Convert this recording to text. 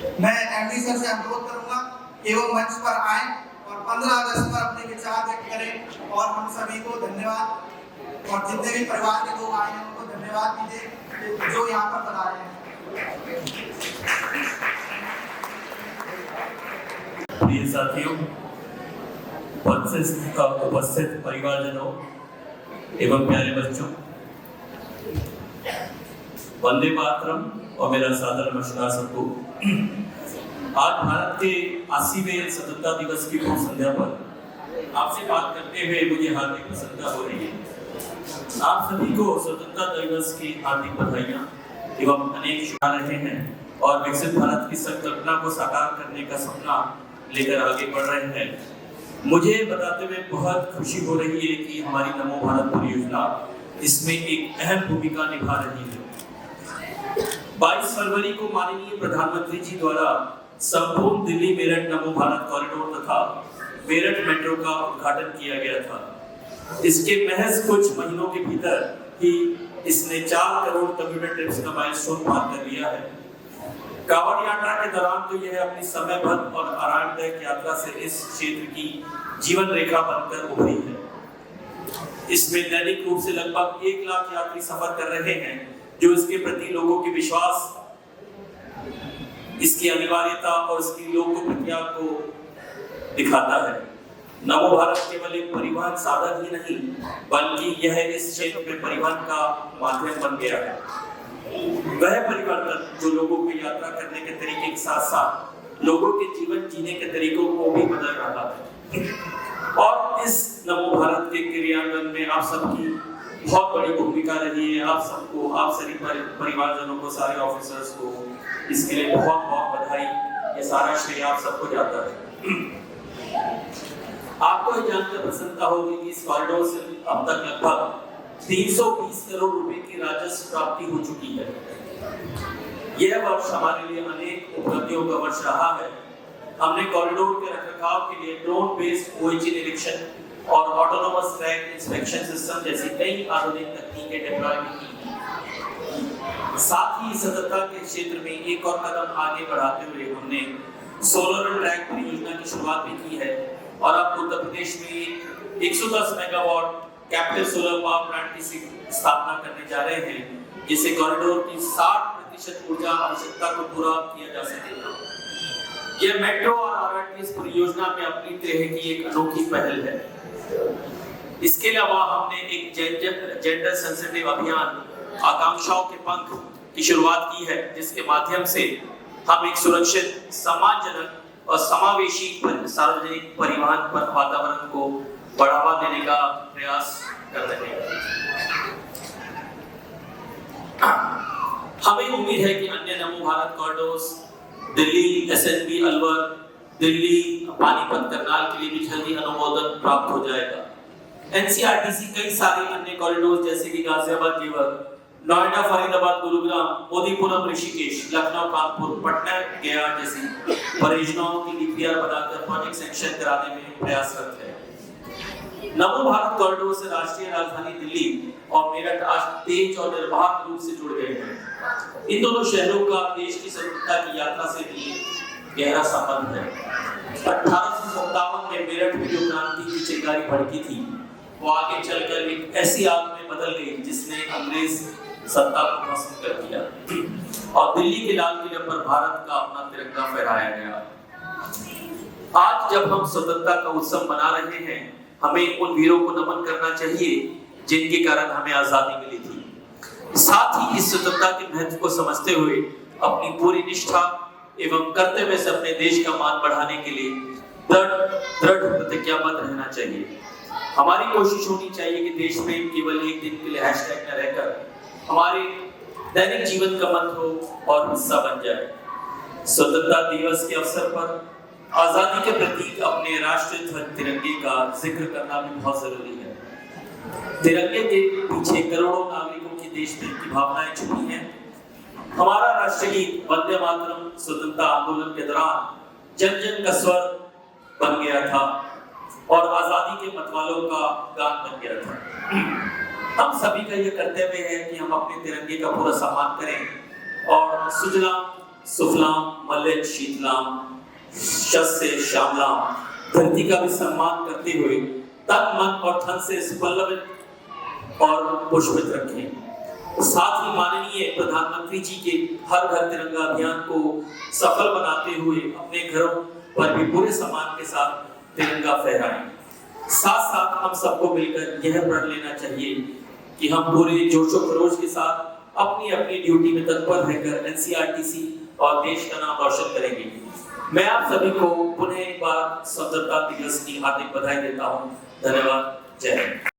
मैं MD sir से अनुरोध करूंगा कि वो मंच पर आए और 15 अगस्त पर अपने विचार व्यक्त करें और हम सभी को धन्यवाद और जितने भी परिवार के लोग आए हैं उनको धन्यवाद दीजिए जो यहाँ पर पधारे हैं। प्रिय साथियों, उपस्थित परिवारजनों एवं प्यारे बच्चों, वंदे मातरम और मेरा सादर नमस्कार सबको। आज भारत के 80वें स्वतंत्रता दिवस की पूर्व संध्या पर आपसे बात करते हुए मुझे हार्दिक प्रसन्नता हो रही है। आप सभी को स्वतंत्रता दिवस की हार्दिक बधाइयां एवं अनेक शुभकामनाएं रहे हैं और विकसित भारत की संकल्पना को साकार करने का सपना लेकर आगे बढ़ रहे हैं। मुझे बताते हुए बहुत खुशी हो रही है कि हमारी नमो भारत परियोजना इसमें एक अहम भूमिका निभा रही है। 22 फरवरी को माननीय प्रधानमंत्री जी द्वारा संपूर्ण दिल्ली मेरठ नमो भारत कॉरिडोर तथा मेरठ मेट्रो का उद्घाटन किया गया था। इसके महज कुछ महीनों के भीतर ही इसने 4 करोड़ कंप्यूटर ट्रिप्स का माइलस्टोन पार कर लिया है। कांवड़ यात्रा के दौरान तो यह अपनी समयबद्ध और आरामदायक यात्रा से इस क्षेत्र की जीवन रेखा बनकर उभरी है। इसमें दैनिक रूप से लगभग 1 लाख यात्री सफर कर रहे हैं, जो इसके प्रति लोगों के विश्वास, इसकी अनिवार्यता और इसकी लोकप्रियता को दिखाता है। नमो भारत केवल एक परिवहन साधन ही नहीं, बल्कि यह इस क्षेत्र में परिवहन का माध्यम बन गया है। वह परिवर्तन जो लोगों को यात्रा करने के तरीके के साथ साथ लोगों के जीवन जीने के तरीकों को भी बदल रहा है। और इस नमो भारत के क्रियान्वयन में आप सबकी बहुत बड़ी भूमिका रही है। आप सबको, आप सभी परिवारजनों को, सारे ऑफिसर्स को इसके लिए बहुत बहुत बधाई। ये सारा श्रेय आप सबको जाता है। आपको यह जानकर प्रसन्नता होगी कि इस कॉरिडोर से अब तक लगभग 320 करोड़ रुपए की राजस्व प्राप्ति हो चुकी है। यह वर्ष हमारे लिए अनेक उपलब्धियों का वर्ष रहा है। हमने कॉरिडोर के रखरखाव के लिए ड्रोन बेस्ड ओएजी निरीक्षण और ऑटोनोमस ट्रैक इंस्पेक्शन सिस्टम जैसी कई आधुनिक तकनीकें डिप्लॉय की। साथ ही सतर्कता के क्षेत्र में एक और कदम आगे बढ़ाते हुए हमने सोलर ट्रैक परियोजना की शुरुआत भी की है और अब उत्तर प्रदेश में 110 megawatt captive solar power plant की स्थापना करने जा रहे हैं, जिससे कॉरिडोर की 60% ऊर्जा आवश्यकता को पूरा किया जा सकेगा। यह मेट्रो और आरआरटीएस परियोजना में अपनी तरह की एक अनोखी पहल है। इसके अलावा हमने एक जेंडर सेंसिटिव अभियान आकांक्षाओं के पंख की शुरुआत की है, जिसके माध्यम से हम एक सुरक्षित, सम्मानजनक और समावेशी सार्वजनिक परिवहन पर वातावरण को बढ़ावा देने का प्रयास कर रहे हैं। हमें उम्मीद है कि अन्य नमो भारत कॉरिडोर्स दिल्ली एसएनबी अलवर, दिल्ली पानीपत करनाल के लिए भी जल्दी अनुमोदन प्राप्त हो जाएगा। एनसीआरटीसी कई सारे अन्य कॉरिडोर जैसे कि गाजियाबाद जेवर, नोएडा फरीदाबाद गुरुग्राम, मोदीपुरम ऋषिकेश, लखनऊ कानपुर, पटना गया जैसी परियोजनाओं की डीपीआर बनाकर प्रोजेक्ट सैंक्शन कराने में प्रयासरत है। नमो भारत कॉरिडोर से राष्ट्रीय राजधानी दिल्ली और मेरठ आज तेज और निर्बाध रूप से जुड़ गए हैं। इन दोनों शहरों का देश की स्वतंत्रता की यात्रा से भी गहरा संबंध है। 1857 में मेरठ में जो क्रांति की चिंगारी भड़की थी, वो आगे चलकर एक ऐसी आग में बदल गई जिसने अंग्रेज सत्ता को भस्म कर दिया और दिल्ली के लाल किले पर भारत का अपना तिरंगा फहराया गया। आज जब हम स्वतंत्रता का उत्सव मना रहे हैं, हमें उन वीरों को नमन करना चाहिए जिनके कारण हमें आजादी मिली थी। साथ ही इस स्वतंत्रता के महत्व को समझते हुए अपनी पूरी निष्ठा एवं कर्तव्य से अपने देश का मान बढ़ाने के लिए दृढ़ प्रतिज्ञाबद्ध रहना चाहिए। हमारी कोशिश होनी चाहिए कि देश प्रेम केवल एक दिन के लिए हैशटैग न रहकर हमारे दैनिक जीवन का मंत्र हो और हिस्सा बन जाए। स्वतंत्रता दिवस के अवसर पर आजादी के प्रतीक अपने राष्ट्रीय ध्वज तिरंगे का जिक्र करना भी बहुत जरूरी है। तिरंगे के पीछे करोड़ों नागरिकों की देशप्रेम की भावनाएं छुपी हैं। हमारा राष्ट्रीय गीत वंदे मातरम स्वतंत्रता आंदोलन के दौरान जन जन का स्वर बन गया था और आजादी के मतवालों का गान बन गया था। हम सभी का यह कर्तव्य है कि हम अपने तिरंगे का पूरा सम्मान करें और सुजलाम सुफलाम मलयज शीतलाम शस्य श्यामलाम, धरती का भी सम्मान करते हुए तन मन और धन से पल्लवित और पुष्पित रखें। साथ ही माननीय प्रधानमंत्री जी के हर घर तिरंगा अभियान को सफल बनाते हुए अपने घरों पर भी पूरे सम्मान के साथ तिरंगा फहराएं। साथ साथ हम सबको मिलकर यह प्रण लेना चाहिए कि हम पूरे जोशो खरोश के साथ अपनी अपनी ड्यूटी में तत्पर रहकर एनसीईआरटी और देश का नाम रोशन करेंगे। मैं आप सभी को पुनः एक बार स्वतंत्रता दिवस की हार्दिक बधाई देता हूं। धन्यवाद। जय हिंद।